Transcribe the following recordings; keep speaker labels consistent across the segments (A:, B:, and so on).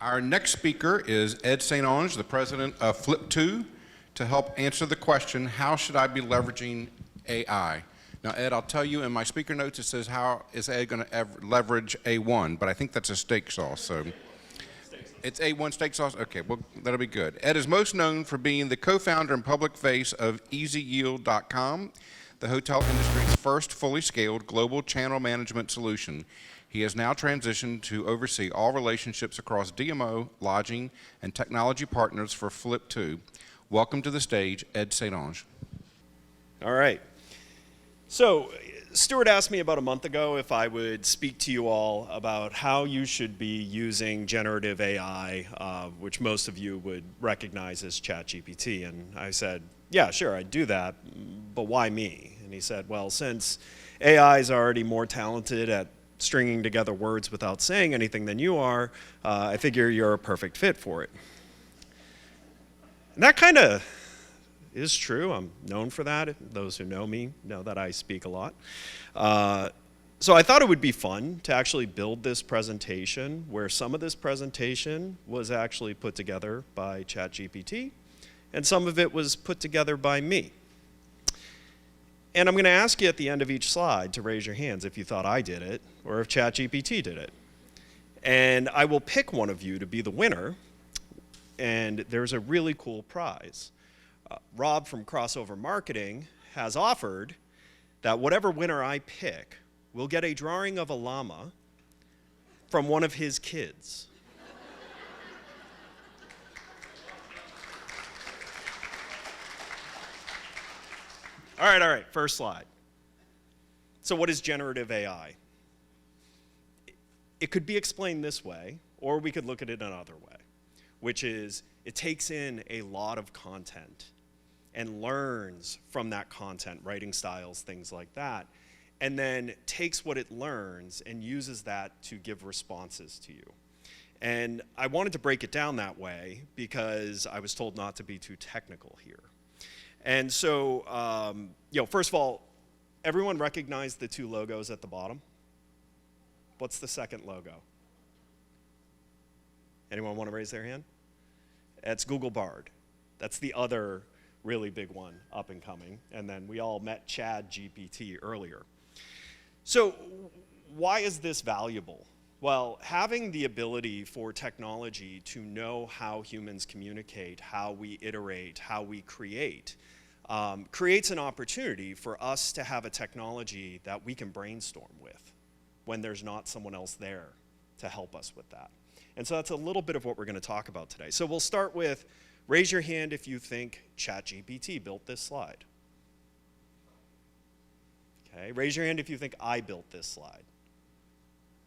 A: Our next speaker is Ed St. Onge, the president of Flip.to, to help answer the question, how should I be leveraging AI? Now, Ed, I'll tell you in my speaker notes it says, how is Ed going to leverage A1, but I think that's a steak sauce. So it's A1 steak sauce? Okay, well, that'll be good. Ed is most known for being the co-founder and public face of EasyYield.com, the hotel industry's first fully scaled global channel management solution. He has now transitioned to oversee all relationships across DMO, lodging, and technology partners for Flip.to. Welcome to the stage, Ed St. Onge.
B: All right. So, Stuart asked me about a month ago if I would speak to you all about how you should be using generative AI, which most of you would recognize as Chat GPT. And I said, yeah, sure, I'd do that, but why me? And he said, well, since AI is already more talented at stringing together words without saying anything than you are, I figure you're a perfect fit for it. And that kind of is true. I'm known for that. Those who know me know that I speak a lot. So I thought it would be fun to actually build this presentation where some of this presentation was actually put together by Chat GPT and some of it was put together by me. And I'm going to ask you at the end of each slide to raise your hands if you thought I did it or if Chat GPT did it. And I will pick one of you to be the winner, and there's a really cool prize. Rob from Crossover Marketing has offered that whatever winner I pick will get a drawing of a llama from one of his kids. All right, first slide. So what is generative AI? It could be explained this way, or we could look at it another way, which is it takes in a lot of content and learns from that content, writing styles, things like that, and then takes what it learns and uses that to give responses to you. And I wanted to break it down that way because I was told not to be too technical here. And so, first of all, everyone recognize the two logos at the bottom? What's the second logo? Anyone want to raise their hand? That's Google Bard. That's the other really big one up and coming. And then we all met Chat GPT earlier. So why is this valuable? Well, having the ability for technology to know how humans communicate, how we iterate, how we create, creates an opportunity for us to have a technology that we can brainstorm with when there's not someone else there to help us with that. And so that's a little bit of what we're going to talk about today. So we'll start with, raise your hand if you think ChatGPT built this slide. Okay, raise your hand if you think I built this slide.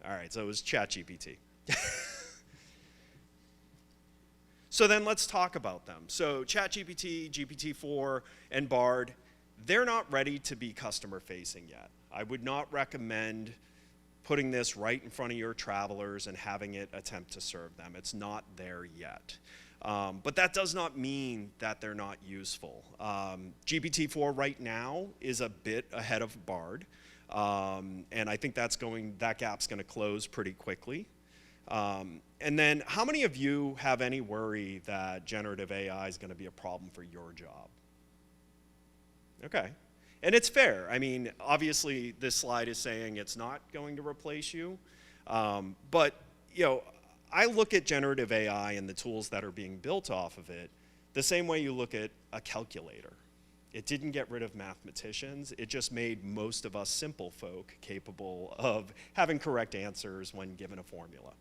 B: All right, so it was ChatGPT. So then let's talk about them. So ChatGPT, GPT-4, and Bard, they're not ready to be customer-facing yet. I would not recommend putting this right in front of your travelers and having it attempt to serve them. It's not there yet. But that does not mean that they're not useful. GPT-4 right now is a bit ahead of Bard. And I think that gap's going to close pretty quickly. And then how many of you have any worry that generative AI is going to be a problem for your job? Okay. And it's fair. I mean, obviously, this slide is saying it's not going to replace you. But, I look at generative AI and the tools that are being built off of it the same way you look at a calculator. It didn't get rid of mathematicians. It just made most of us simple folk capable of having correct answers when given a formula.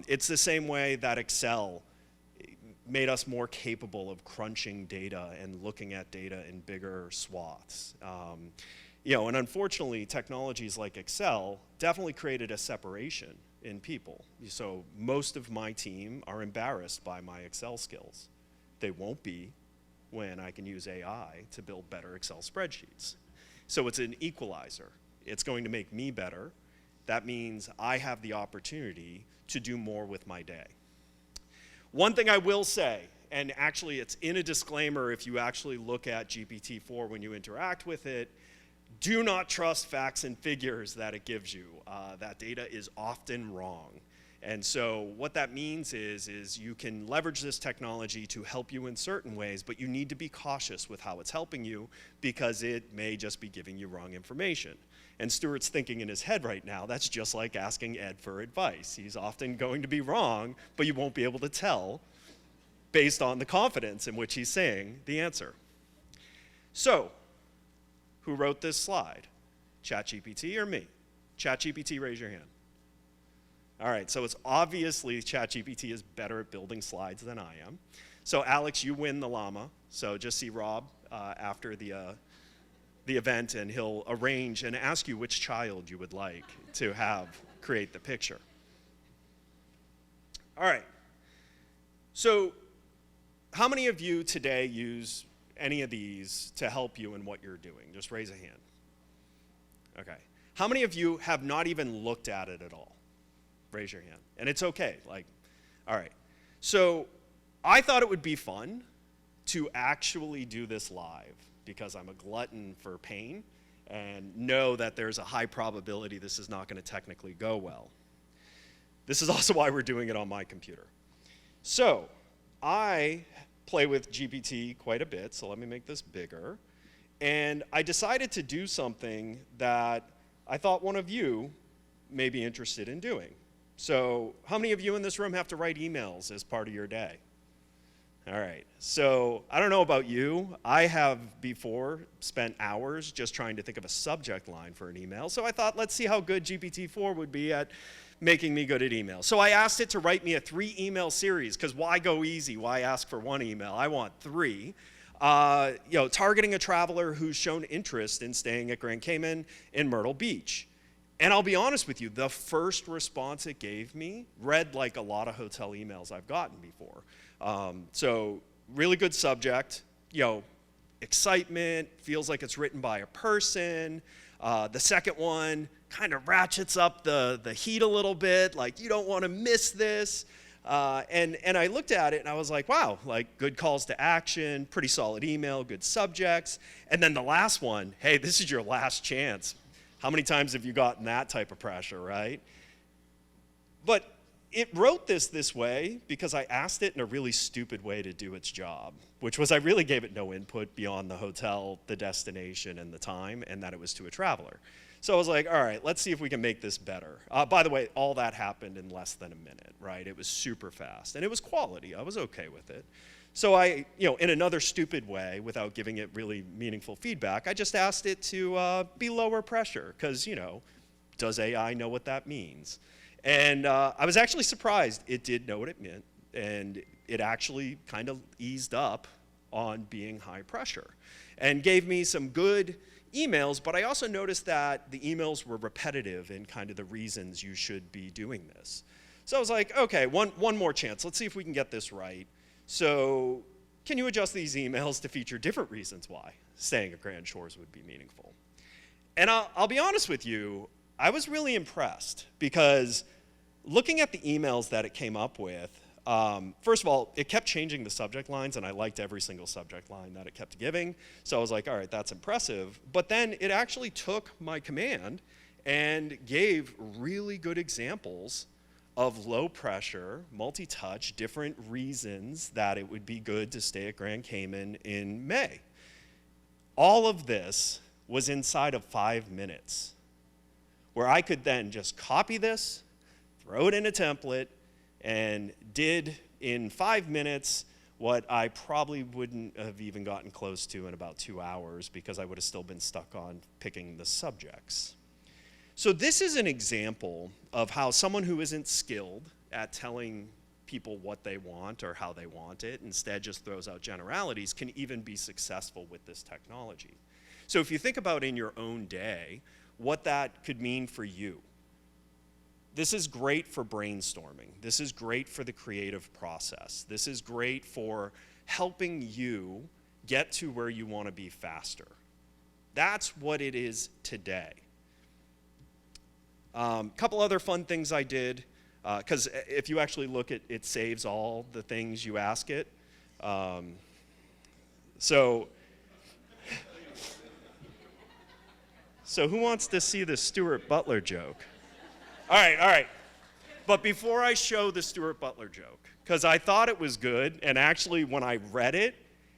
B: It's the same way that Excel made us more capable of crunching data and looking at data in bigger swaths. And unfortunately, technologies like Excel definitely created a separation in people. So most of my team are embarrassed by my Excel skills. They won't be when I can use AI to build better Excel spreadsheets. So it's an equalizer. It's going to make me better. That means I have the opportunity to do more with my day. One thing I will say, and actually it's in a disclaimer if you actually look at GPT-4 when you interact with it, do not trust facts and figures that it gives you. That data is often wrong. And so what that means is you can leverage this technology to help you in certain ways, but you need to be cautious with how it's helping you because it may just be giving you wrong information. And Stuart's thinking in his head right now, that's just like asking Ed for advice. He's often going to be wrong, but you won't be able to tell based on the confidence in which he's saying the answer. So, who wrote this slide? ChatGPT or me? ChatGPT, raise your hand. All right, so it's obviously ChatGPT is better at building slides than I am. So Alex, you win the llama. So just see Rob after the event, and he'll arrange and ask you which child you would like to have create the picture. All right, so how many of you today use any of these to help you in what you're doing? Just raise a hand. Okay. How many of you have not even looked at it at all? Raise your hand. And it's okay. Like, all right. So I thought it would be fun to actually do this live because I'm a glutton for pain and know that there's a high probability this is not going to technically go well. This is also why we're doing it on my computer. So I play with GPT quite a bit, so let me make this bigger. And I decided to do something that I thought one of you may be interested in doing. So how many of you in this room have to write emails as part of your day? All right, so I don't know about you. I have before spent hours just trying to think of a subject line for an email. So I thought, let's see how good GPT-4 would be at making me good at email. So I asked it to write me a 3-email series, because why go easy? Why ask for 1 email? I want 3. Targeting a traveler who's shown interest in staying at Grand Cayman in Myrtle Beach. And I'll be honest with you, the first response it gave me read like a lot of hotel emails I've gotten before. So really good subject, excitement, feels like it's written by a person. The second one kind of ratchets up the heat a little bit, like you don't want to miss this. And I looked at it and I was like, wow, like good calls to action, pretty solid email, good subjects. And then the last one, hey, this is your last chance. How many times have you gotten that type of pressure, right? But it wrote this way because I asked it in a really stupid way to do its job, which was I really gave it no input beyond the hotel, the destination, and the time, and that it was to a traveler. So I was like, all right, let's see if we can make this better. By the way, all that happened in less than a minute, right? It was super fast, and it was quality. I was okay with it. So I, in another stupid way, without giving it really meaningful feedback, I just asked it to be lower pressure, because, does AI know what that means? And I was actually surprised it did know what it meant, and it actually kind of eased up on being high pressure and gave me some good emails, but I also noticed that the emails were repetitive in kind of the reasons you should be doing this. So I was like, okay, one more chance. Let's see if we can get this right. So can you adjust these emails to feature different reasons why staying at Grand Shores would be meaningful? And I'll be honest with you, I was really impressed because looking at the emails that it came up with, first of all, it kept changing the subject lines, and I liked every single subject line that it kept giving. So I was like, all right, that's impressive. But then it actually took my command and gave really good examples of low pressure, multi-touch, different reasons that it would be good to stay at Grand Cayman in May. All of this was inside of 5 minutes, where I could then just copy this, throw it in a template, and did in 5 minutes what I probably wouldn't have even gotten close to in about 2 hours, because I would have still been stuck on picking the subjects. So this is an example of how someone who isn't skilled at telling people what they want or how they want it, instead just throws out generalities, can even be successful with this technology. So if you think about in your own day, what that could mean for you. This is great for brainstorming. This is great for the creative process. This is great for helping you get to where you want to be faster. That's what it is today. Couple other fun things I did, because if you actually look at it, saves all the things you ask it. So who wants to see the Stuart Butler joke? All right. But before I show the Stuart Butler joke, because I thought it was good, and actually when I read it,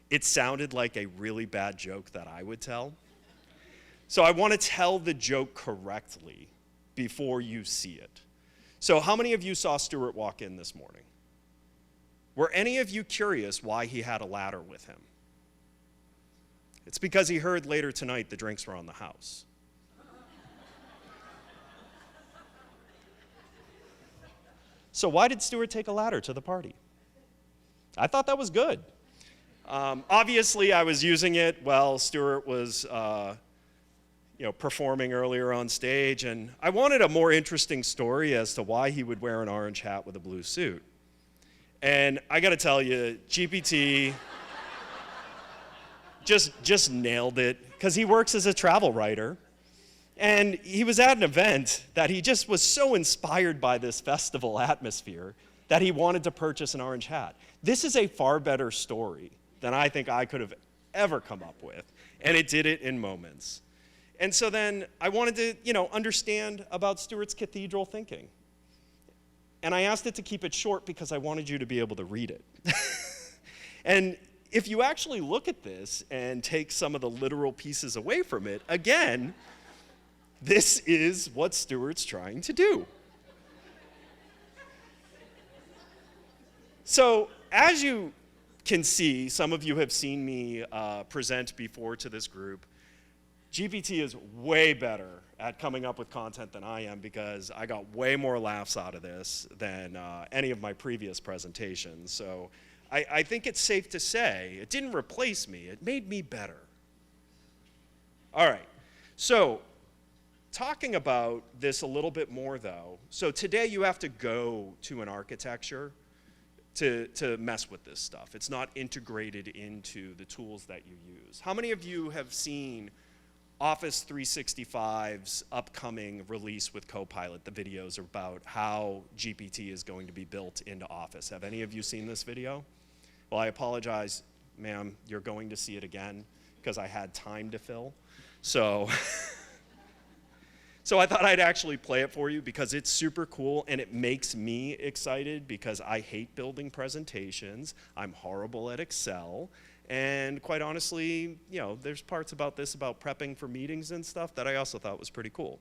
B: it sounded like a really bad joke that I would tell. So I want to tell the joke correctly before you see it. So how many of you saw Stuart walk in this morning? Were any of you curious why he had a ladder with him? It's because he heard later tonight the drinks were on the house. So why did Stuart take a ladder to the party? I thought that was good. Obviously, I was using it while Stuart was performing earlier on stage, and I wanted a more interesting story as to why he would wear an orange hat with a blue suit. And I got to tell you, GPT just nailed it, because he works as a travel writer. And he was at an event that he just was so inspired by this festival atmosphere that he wanted to purchase an orange hat. This is a far better story than I think I could have ever come up with, and it did it in moments. And so then I wanted to, understand about Stuart's cathedral thinking. And I asked it to keep it short because I wanted you to be able to read it. And if you actually look at this and take some of the literal pieces away from it, again, this is what Stuart's trying to do. So, as you can see, some of you have seen me present before to this group. GPT is way better at coming up with content than I am, because I got way more laughs out of this than any of my previous presentations. So I think it's safe to say it didn't replace me, it made me better. All right, so talking about this a little bit more though, so today you have to go to an architecture to mess with this stuff. It's not integrated into the tools that you use. How many of you have seen Office 365's upcoming release with Copilot, the videos about how GPT is going to be built into Office? Have any of you seen this video? Well, I apologize, ma'am, you're going to see it again because I had time to fill. So I thought I'd actually play it for you because it's super cool and it makes me excited because I hate building presentations. I'm horrible at Excel. And quite honestly, there's parts about this about prepping for meetings and stuff that I also thought was pretty cool.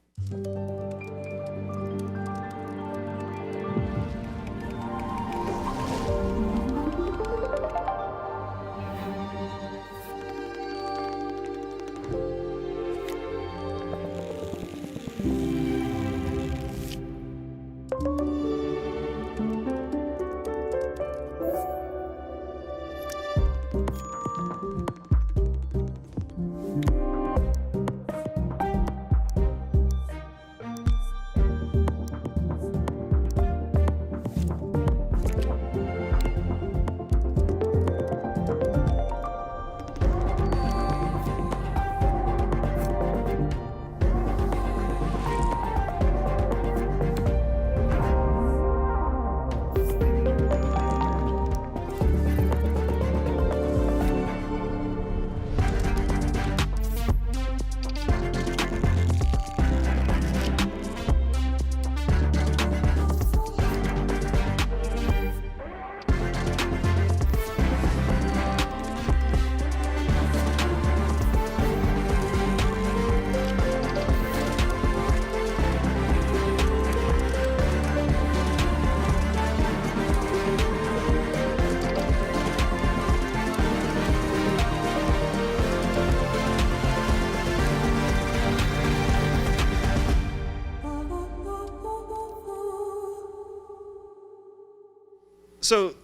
B: So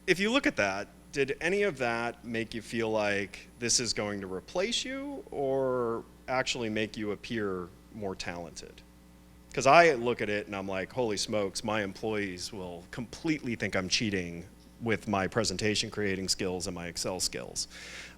B: if you look at that, did any of that make you feel like this is going to replace you or actually make you appear more talented? Because I look at it and I'm like, holy smokes, my employees will completely think I'm cheating with my presentation creating skills and my Excel skills.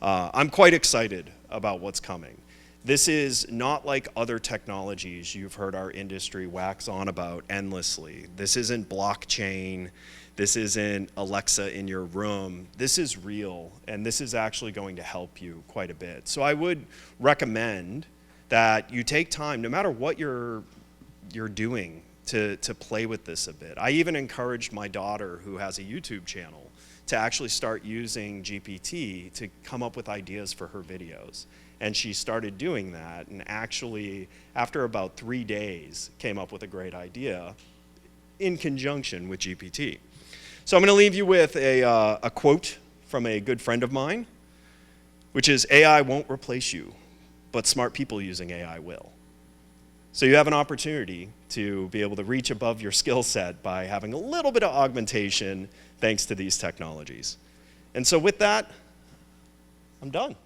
B: I'm quite excited about what's coming. This is not like other technologies you've heard our industry wax on about endlessly. This isn't blockchain. This isn't Alexa in your room. This is real, and this is actually going to help you quite a bit. So I would recommend that you take time, no matter what you're doing to play with this a bit. I even encouraged my daughter, who has a YouTube channel, to actually start using GPT to come up with ideas for her videos. And she started doing that, and actually, after about 3 days, came up with a great idea in conjunction with GPT. So I'm going to leave you with a quote from a good friend of mine, which is, AI won't replace you, but smart people using AI will. So you have an opportunity to be able to reach above your skill set by having a little bit of augmentation thanks to these technologies. And so with that, I'm done.